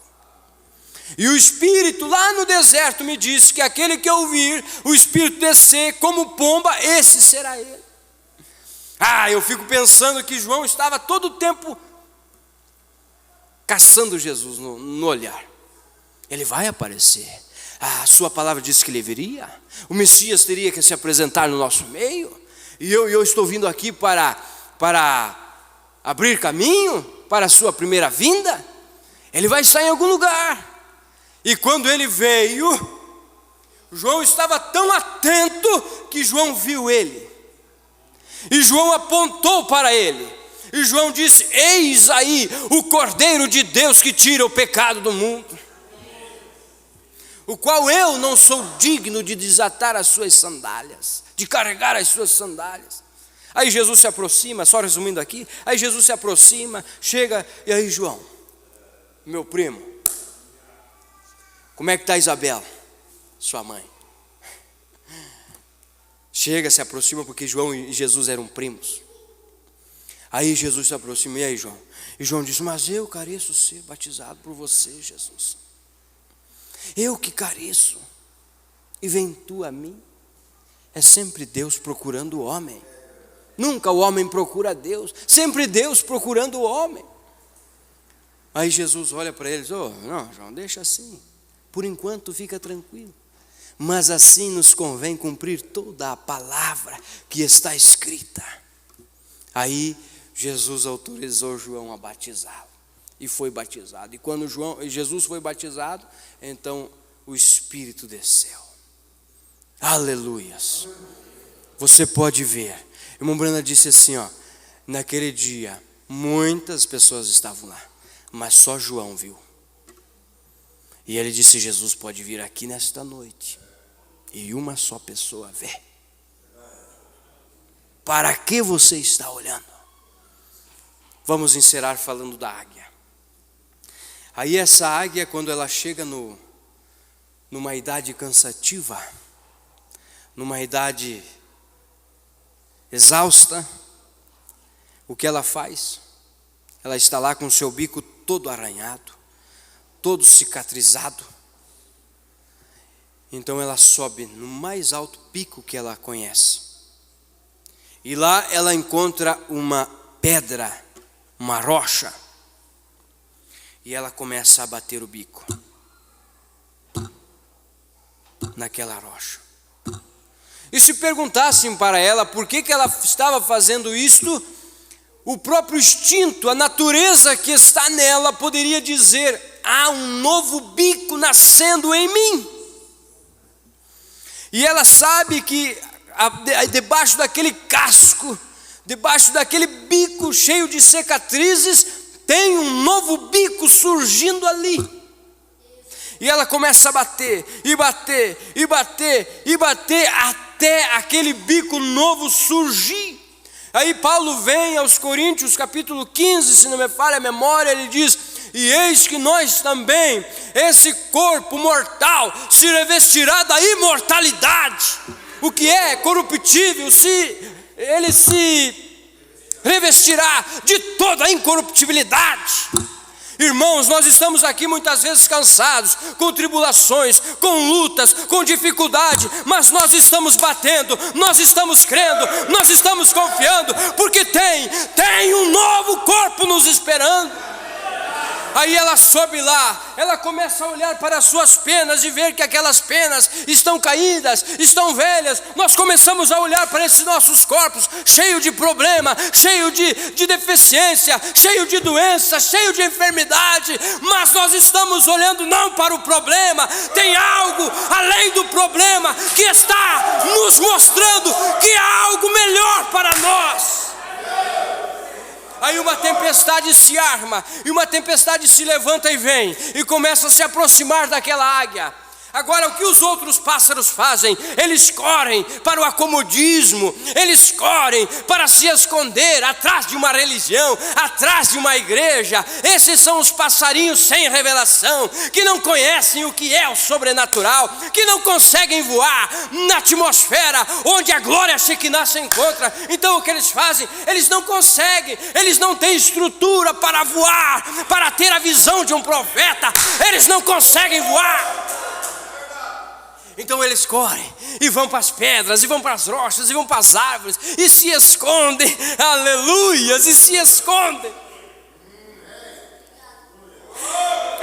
E o Espírito lá no deserto me disse que aquele que ouvir o Espírito descer como pomba, esse será ele. Eu fico pensando que João estava todo o tempo caçando Jesus no olhar. Ele vai aparecer. A sua palavra disse que ele viria. O Messias teria que se apresentar no nosso meio. E eu estou vindo aqui para abrir caminho para a sua primeira vinda. Ele vai estar em algum lugar. E quando ele veio, João estava tão atento que João viu ele. E João apontou para ele. E João disse, eis aí o Cordeiro de Deus que tira o pecado do mundo. o qual eu não sou digno de desatar as suas sandálias, de carregar as suas sandálias. Aí Jesus se aproxima, só resumindo aqui, aí Jesus se aproxima, chega, e aí João, meu primo, como é que está Isabel, sua mãe? Chega, se aproxima, porque João e Jesus eram primos. Aí Jesus se aproxima, e aí João? E João diz, mas eu careço ser batizado por você, Jesus. Eu que careço, e vem tu a mim. É sempre Deus procurando o homem. Nunca o homem procura Deus, sempre Deus procurando o homem. Aí Jesus olha para eles, não, João, deixa assim, por enquanto fica tranquilo. Mas assim nos convém cumprir toda a palavra que está escrita. Aí Jesus autorizou João a batizá-lo, e foi batizado. E quando Jesus foi batizado, então o Espírito desceu. Aleluias. Você pode ver. Irmão Brana disse assim, naquele dia, muitas pessoas estavam lá, mas só João viu. E ele disse, Jesus pode vir aqui nesta noite, e uma só pessoa vê. Para que você está olhando? Vamos encerrar falando da águia. Aí essa águia, quando ela chega numa idade cansativa, numa idade exausta, o que ela faz? Ela está lá com o seu bico todo arranhado, todo cicatrizado. Então ela sobe no mais alto pico que ela conhece. E lá ela encontra uma pedra, uma rocha. E ela começa a bater o bico naquela rocha. E se perguntassem para ela por que ela estava fazendo isto, o próprio instinto, a natureza que está nela poderia dizer, há um novo bico nascendo em mim. E ela sabe que debaixo daquele casco, debaixo daquele bico cheio de cicatrizes, tem um novo bico surgindo ali. E ela começa a bater, e bater, e bater, e bater, até aquele bico novo surgir. Aí Paulo vem aos Coríntios, capítulo 15, se não me falha a memória, ele diz, e eis que nós também, esse corpo mortal, se revestirá da imortalidade. O que é corruptível, ele se revestirá de toda a incorruptibilidade. Irmãos, nós estamos aqui muitas vezes cansados, com tribulações, com lutas, com dificuldade, mas nós estamos batendo, nós estamos crendo, nós estamos confiando, porque tem um novo corpo nos esperando. Aí ela sobe lá, ela começa a olhar para as suas penas e ver que aquelas penas estão caídas, estão velhas. Nós começamos a olhar para esses nossos corpos, cheio de problema, cheio de deficiência, cheio de doença, cheio de enfermidade. Mas nós estamos olhando não para o problema, tem algo além do problema que está nos mostrando que há algo melhor para nós. Aí uma tempestade se arma, e uma tempestade se levanta e vem, e começa a se aproximar daquela águia. Agora o que os outros pássaros fazem? Eles correm para o acomodismo, eles correm para se esconder atrás de uma religião, atrás de uma igreja. Esses são os passarinhos sem revelação, que não conhecem o que é o sobrenatural, que não conseguem voar na atmosfera onde a glória Shekinah se encontra. Então o que eles fazem? Eles não conseguem, eles não têm estrutura para voar, para ter a visão de um profeta. Eles não conseguem voar. Então eles correm e vão para as pedras, e vão para as rochas, e vão para as árvores, e se escondem, aleluias, e se escondem.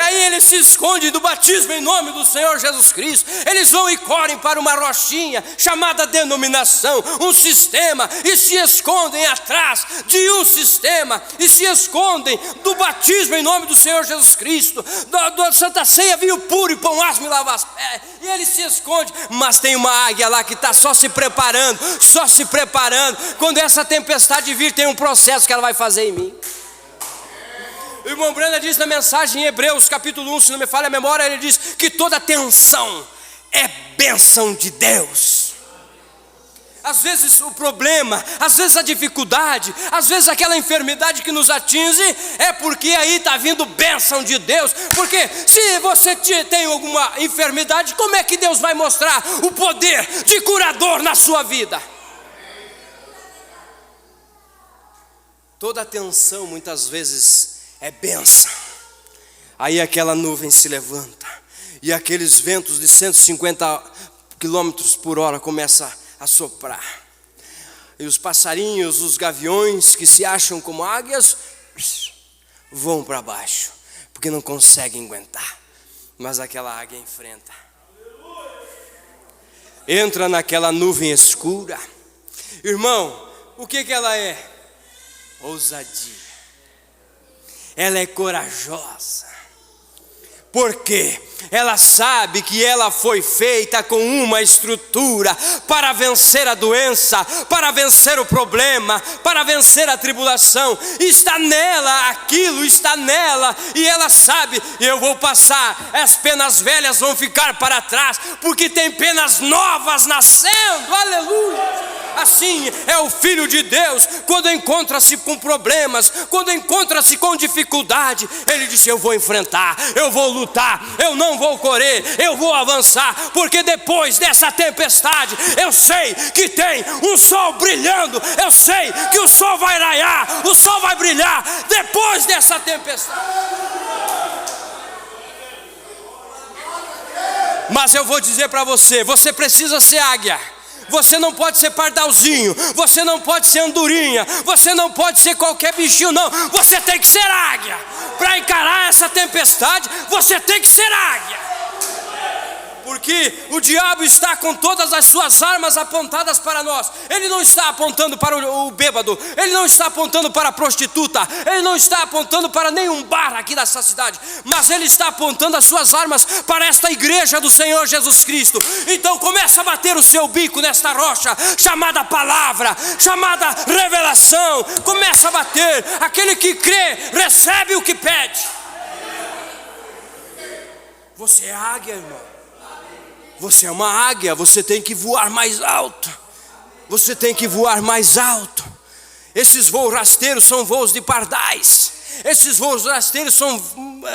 Aí eles se escondem do batismo em nome do Senhor Jesus Cristo. Eles vão e correm para uma rochinha chamada denominação, um sistema, e se escondem atrás de um sistema, e se escondem do batismo em nome do Senhor Jesus Cristo, da Santa Ceia, vinho puro e pão asmo e lava as pés. E eles se escondem, mas tem uma águia lá que está só se preparando. Quando essa tempestade vir, tem um processo que ela vai fazer em mim. O irmão Brenda diz na mensagem em Hebreus capítulo 1, se não me falha a memória, ele diz que toda tensão é bênção de Deus. Às vezes o problema, às vezes a dificuldade, às vezes aquela enfermidade que nos atinge, é porque aí está vindo bênção de Deus. Porque se você tem alguma enfermidade, como é que Deus vai mostrar o poder de curador na sua vida? Toda tensão muitas vezes é bênção. Aí aquela nuvem se levanta e aqueles ventos de 150 quilômetros por hora começam a soprar. E os passarinhos, os gaviões que se acham como águias, vão para baixo, porque não conseguem aguentar. Mas aquela águia enfrenta. Entra naquela nuvem escura. Irmão, o que ela é? Ousadia. Ela é corajosa. Porque ela sabe que ela foi feita com uma estrutura para vencer a doença, para vencer o problema, para vencer a tribulação. Está nela, aquilo está nela, e ela sabe: eu vou passar, as penas velhas vão ficar para trás, porque tem penas novas nascendo. Aleluia! Assim é o Filho de Deus, quando encontra-se com problemas, quando encontra-se com dificuldade, ele diz: eu vou enfrentar, eu vou lutar, eu não vou correr, eu vou avançar, porque depois dessa tempestade, eu sei que tem um sol brilhando, eu sei que o sol vai raiar, o sol vai brilhar, depois dessa tempestade. Mas eu vou dizer para você, você precisa ser águia. Você não pode ser pardalzinho, você não pode ser andorinha, você não pode ser qualquer bichinho, não. Você tem que ser águia. Para encarar essa tempestade, você tem que ser águia. Porque o diabo está com todas as suas armas apontadas para nós. Ele não está apontando para o bêbado, ele não está apontando para a prostituta, ele não está apontando para nenhum bar aqui dessa cidade, mas ele está apontando as suas armas para esta igreja do Senhor Jesus Cristo. Então começa a bater o seu bico nesta rocha chamada palavra, chamada revelação. Começa a bater. Aquele que crê recebe o que pede. Você é águia, irmão. Você é uma águia, você tem que voar mais alto. Você tem que voar mais alto. Esses voos rasteiros são voos de pardais. Esses voos rasteiros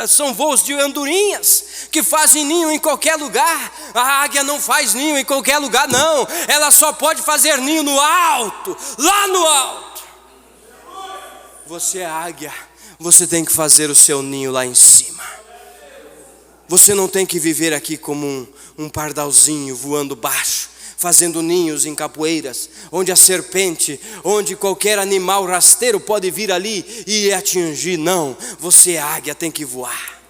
são voos de andorinhas, que fazem ninho em qualquer lugar. A águia não faz ninho em qualquer lugar, não. Ela só pode fazer ninho no alto, lá no alto. Você é águia, você tem que fazer o seu ninho lá em cima. Você não tem que viver aqui como um pardalzinho voando baixo, fazendo ninhos em capoeiras, onde a serpente, onde qualquer animal rasteiro pode vir ali e atingir. Não, você águia, tem que voar.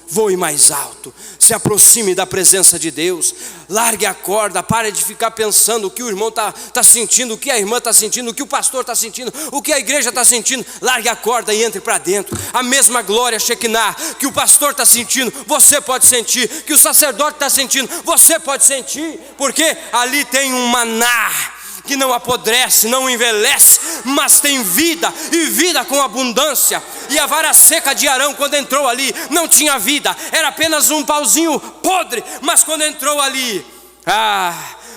Voe mais alto, se aproxime da presença de Deus, largue a corda, pare de ficar pensando o que o irmão está sentindo, o que a irmã está sentindo, o que o pastor está sentindo, o que a igreja está sentindo. Largue a corda e entre para dentro. A mesma glória Shekinah que o pastor está sentindo, você pode sentir, que o sacerdote está sentindo, você pode sentir, porque ali tem um maná que não apodrece, não envelhece, mas tem vida, e vida com abundância. E a vara seca de Arão, quando entrou ali, não tinha vida, era apenas um pauzinho podre. Mas quando entrou ali,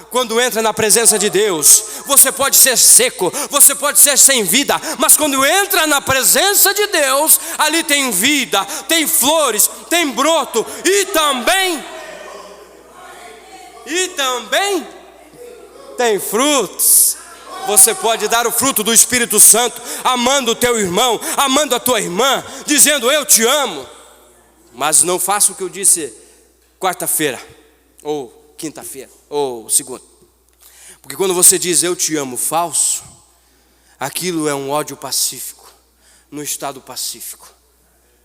quando entra na presença de Deus, você pode ser seco, você pode ser sem vida, mas quando entra na presença de Deus, ali tem vida, tem flores, tem broto, e também tem frutos. Você pode dar o fruto do Espírito Santo, amando o teu irmão, amando a tua irmã, dizendo: eu te amo. Mas não faça o que eu disse quarta-feira, ou quinta-feira, ou segunda. Porque quando você diz eu te amo falso, aquilo é um ódio pacífico, no estado pacífico.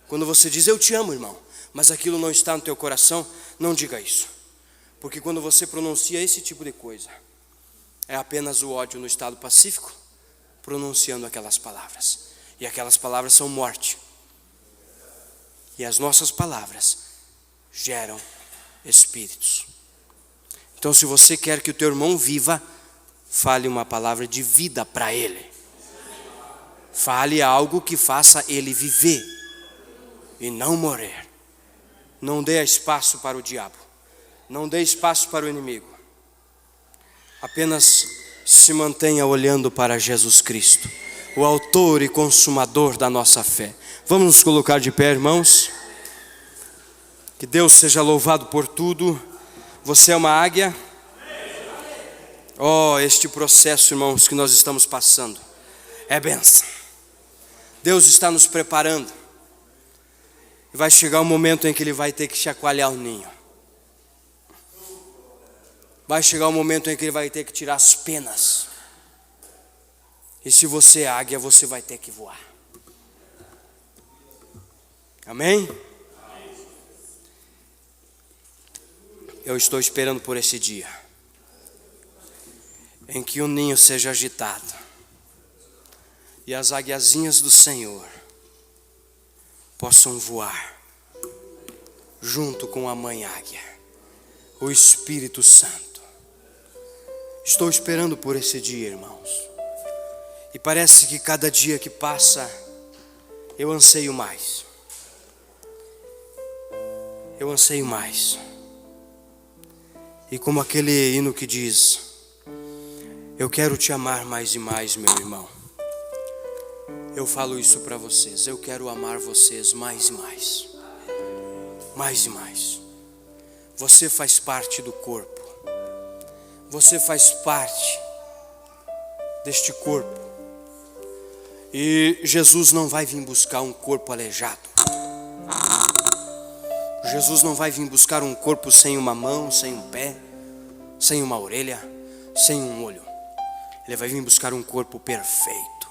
Quando você diz eu te amo, irmão, mas aquilo não está no teu coração, não diga isso. Porque quando você pronuncia esse tipo de coisa, é apenas o ódio no estado pacífico, pronunciando aquelas palavras. E aquelas palavras são morte. E as nossas palavras geram espíritos. Então, se você quer que o teu irmão viva, fale uma palavra de vida para ele. Fale algo que faça ele viver. e não morrer. Não dê espaço para o diabo. Não dê espaço para o inimigo. Apenas se mantenha olhando para Jesus Cristo, o autor e consumador da nossa fé. Vamos nos colocar de pé, irmãos. Que Deus seja louvado por tudo. Você é uma águia? Oh, este processo, irmãos, que nós estamos passando é bênção. Deus está nos preparando. E vai chegar um momento em que Ele vai ter que chacoalhar o ninho. Vai chegar um momento em que Ele vai ter que tirar as penas. E se você é águia, você vai ter que voar. Amém? Eu estou esperando por esse dia em que o ninho seja agitado e as águiazinhas do Senhor possam voar junto com a mãe águia, o Espírito Santo. Estou esperando por esse dia, irmãos. E parece que cada dia que passa, eu anseio mais. Eu anseio mais. E como aquele hino que diz: eu quero te amar mais e mais, meu irmão. Eu falo isso para vocês. Eu quero amar vocês mais e mais. Mais e mais. Você faz parte do corpo. Você faz parte deste corpo. E Jesus não vai vir buscar um corpo aleijado. Jesus não vai vir buscar um corpo sem uma mão, sem um pé, sem uma orelha, sem um olho. Ele vai vir buscar um corpo perfeito.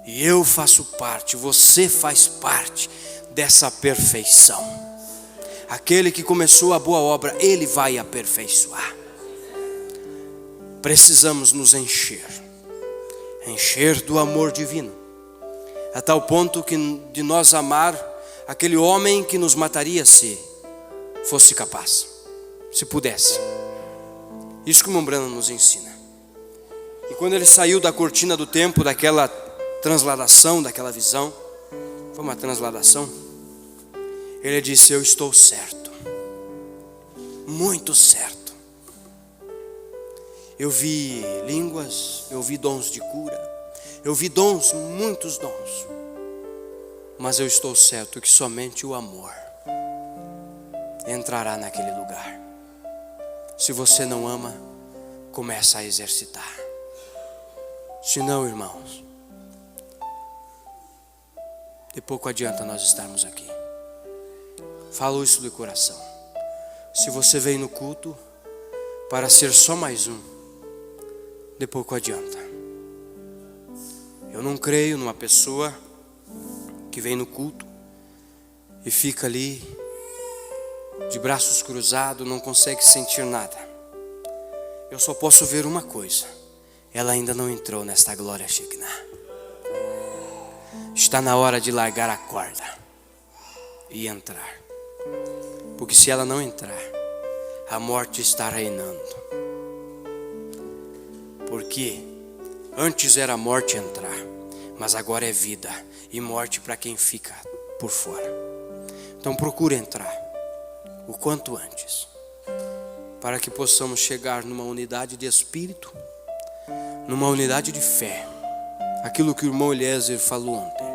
E eu faço parte, você faz parte dessa perfeição. Aquele que começou a boa obra, Ele vai aperfeiçoar. Precisamos nos encher do amor divino, a tal ponto que de nós amar aquele homem que nos mataria se fosse capaz, se pudesse. Isso que o Mombrana nos ensina. E quando ele saiu da cortina do tempo, daquela transladação, daquela visão, foi uma transladação, ele disse: eu estou certo, muito certo. Eu vi línguas, eu vi dons de cura, eu vi dons, muitos dons. Mas eu estou certo que somente o amor entrará naquele lugar. Se você não ama, começa a exercitar. Se não, irmãos, de pouco adianta nós estarmos aqui. Falo isso do coração. Se você veio no culto para ser só mais um, de pouco adianta. Eu não creio numa pessoa que vem no culto e fica ali de braços cruzados, não consegue sentir nada. Eu só posso ver uma coisa: ela ainda não entrou nesta glória Shekinah. Está na hora de largar a corda e entrar. Porque se ela não entrar, a morte está reinando. Porque antes era a morte entrar, mas agora é vida e morte para quem fica por fora. Então procure entrar o quanto antes, para que possamos chegar numa unidade de espírito, numa unidade de fé. Aquilo que o irmão Eliezer falou ontem: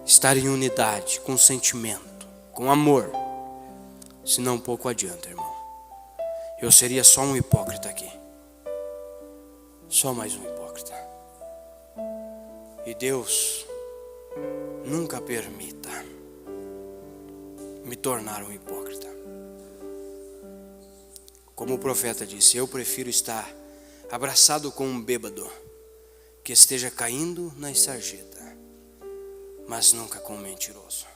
estar em unidade, com sentimento, com amor. Senão pouco adianta, irmão. Eu seria só um hipócrita aqui, só mais um hipócrita. E Deus nunca permita me tornar um hipócrita. Como o profeta disse: eu prefiro estar abraçado com um bêbado que esteja caindo na sarjeta, mas nunca com um mentiroso.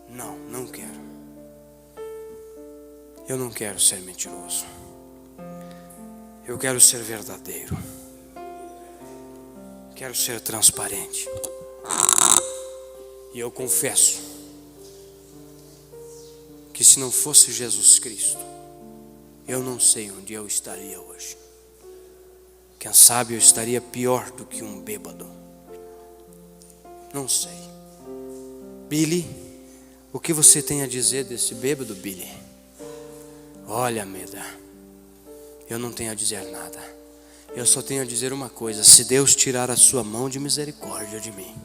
Não quero. Eu não quero ser mentiroso. Eu quero ser verdadeiro. Quero ser transparente. E eu confesso que se não fosse Jesus Cristo, eu não sei onde eu estaria hoje. Quem sabe eu estaria pior do que um bêbado. Não sei. Billy, o que você tem a dizer desse bêbado, Billy? Olha, Meda, eu não tenho a dizer nada. Eu só tenho a dizer uma coisa: se Deus tirar a sua mão de misericórdia de mim,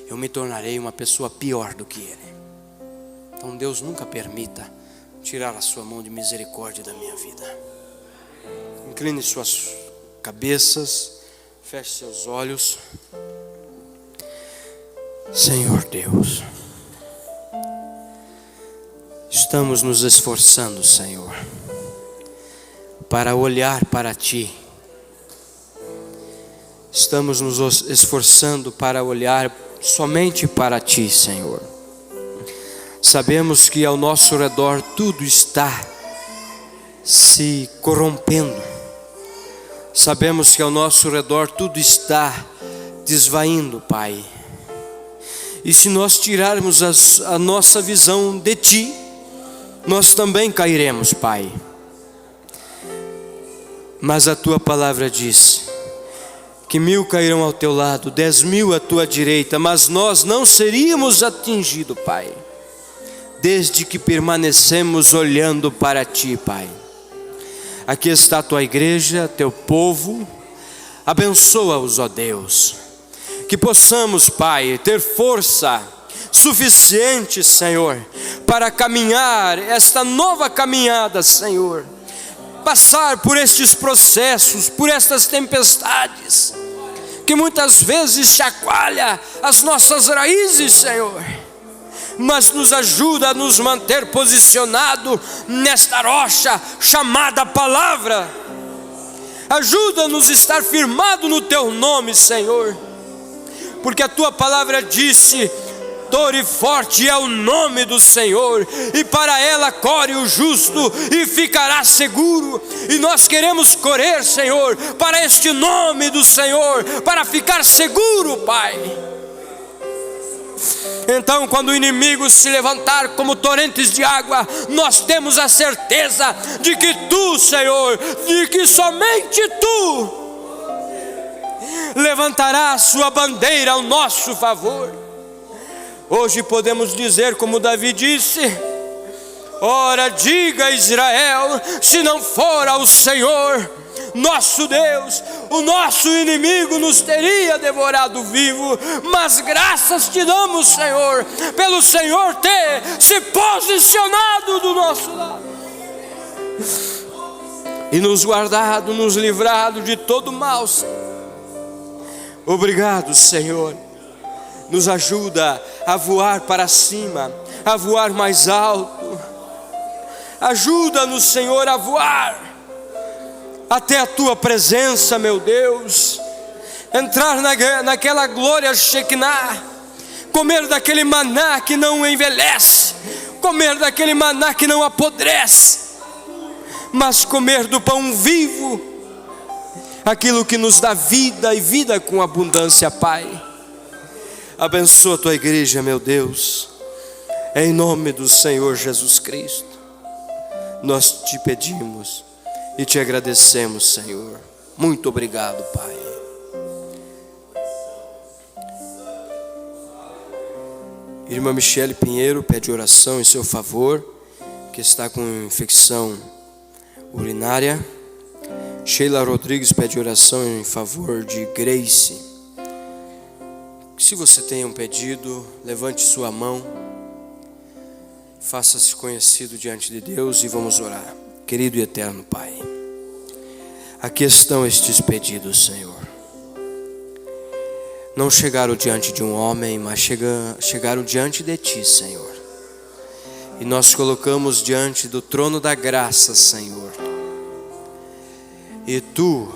eu me tornarei uma pessoa pior do que ele. Então Deus nunca permita tirar a sua mão de misericórdia da minha vida. Incline suas cabeças, feche seus olhos. Senhor Deus, estamos nos esforçando, Senhor, para olhar para Ti. Estamos nos esforçando para olhar somente para Ti, Senhor. Sabemos que ao nosso redor tudo está se corrompendo. Sabemos que ao nosso redor tudo está desvaindo, Pai. E se nós tirarmos a nossa visão de Ti, nós também cairemos, Pai. Mas a Tua palavra diz que 1000 cairão ao Teu lado, 10.000 à Tua direita, mas nós não seríamos atingidos, Pai, desde que permanecemos olhando para Ti, Pai. Aqui está a Tua igreja, Teu povo. Abençoa-os, ó Deus. Que possamos, Pai, ter força suficiente, Senhor, para caminhar esta nova caminhada, Senhor. Passar por estes processos, por estas tempestades, que muitas vezes chacoalha as nossas raízes, Senhor, mas nos ajuda a nos manter posicionado nesta rocha chamada palavra. Ajuda-nos a estar firmado no Teu nome, Senhor, porque a Tua palavra disse: torre forte é o nome do Senhor, e para ela corre o justo e ficará seguro. E nós queremos correr, Senhor, para este nome do Senhor, para ficar seguro, Pai. Então, quando o inimigo se levantar como torrentes de água, nós temos a certeza de que Tu, Senhor, de que somente Tu levantará a sua bandeira ao nosso favor. Hoje podemos dizer como Davi disse: ora, diga a Israel, se não for ao Senhor nosso Deus, o nosso inimigo nos teria devorado vivo. Mas graças Te damos, Senhor, pelo Senhor ter se posicionado do nosso lado e nos guardado, nos livrado de todo mal, Senhor. Obrigado, Senhor. Nos ajuda a voar para cima, a voar mais alto. Ajuda-nos, Senhor, a voar até a Tua presença, meu Deus. Entrar naquela glória Shekinah, comer daquele maná que não envelhece, comer daquele maná que não apodrece, mas comer do pão vivo, aquilo que nos dá vida e vida com abundância, Pai. Abençoa a Tua igreja, meu Deus, em nome do Senhor Jesus Cristo. Nós Te pedimos e Te agradecemos, Senhor. Muito obrigado, Pai. Irmã Michele Pinheiro pede oração em seu favor, que está com infecção urinária. Sheila Rodrigues pede oração em favor de Grace. Se você tem um pedido, levante sua mão, faça-se conhecido diante de Deus e vamos orar. Querido e eterno Pai, aqui estão estes pedidos, Senhor. Não chegaram diante de um homem, mas chegaram diante de Ti, Senhor. E nós colocamos diante do trono da graça, Senhor. E Tu,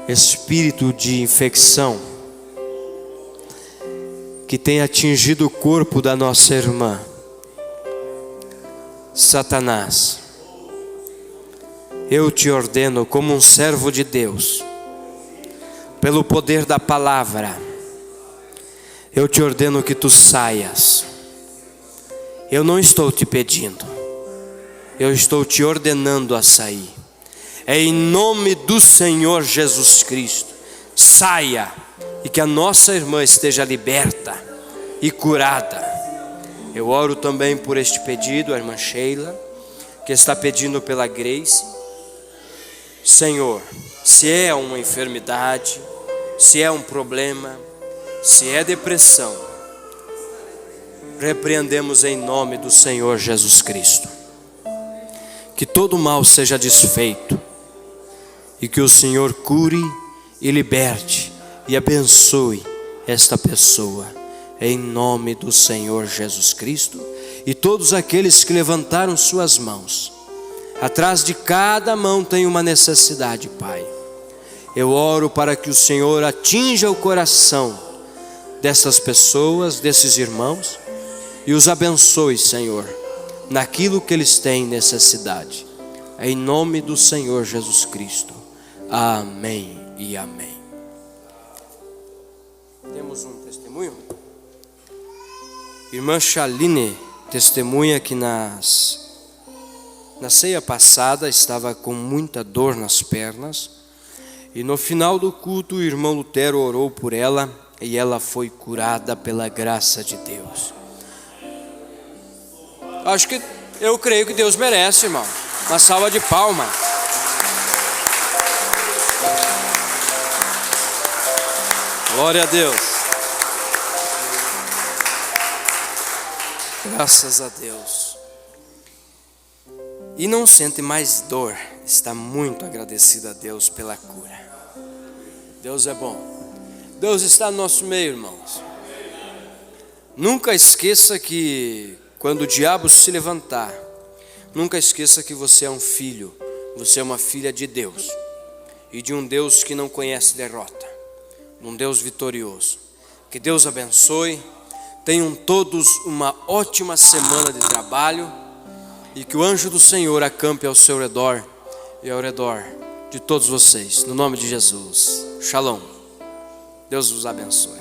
espírito de infecção que tem atingido o corpo da nossa irmã, Satanás, eu Te ordeno como um servo de Deus, pelo poder da palavra, eu Te ordeno que Tu saias. Eu não estou Te pedindo, eu estou Te ordenando a sair. É em nome do Senhor Jesus Cristo. Saia e que a nossa irmã esteja liberta e curada. Eu oro também por este pedido, a irmã Sheila, que está pedindo pela Grace. Senhor, se é uma enfermidade, se é um problema, se é depressão, repreendemos em nome do Senhor Jesus Cristo. Que todo mal seja desfeito e que o Senhor cure e liberte e abençoe esta pessoa, em nome do Senhor Jesus Cristo. E todos aqueles que levantaram suas mãos, atrás de cada mão tem uma necessidade, Pai. Eu oro para que o Senhor atinja o coração dessas pessoas, desses irmãos, e os abençoe, Senhor, naquilo que eles têm necessidade. Em nome do Senhor Jesus Cristo. Amém e amém. Temos um testemunho? Irmã Chaline testemunha que na ceia passada estava com muita dor nas pernas, e no final do culto o irmão Lutero orou por ela e ela foi curada pela graça de Deus. Eu creio que Deus merece, irmão, uma salva de palmas. Glória a Deus. Graças a Deus. E não sente mais dor, está muito agradecido a Deus pela cura. Deus é bom. Deus está no nosso meio, irmãos. Nunca esqueça que quando o diabo se levantar, nunca esqueça que você é um filho, você é uma filha de Deus, e de um Deus que não conhece derrota, um Deus vitorioso. Que Deus abençoe. Tenham todos uma ótima semana de trabalho, e que o anjo do Senhor acampe ao seu redor e ao redor de todos vocês, no nome de Jesus. Shalom. Deus vos abençoe.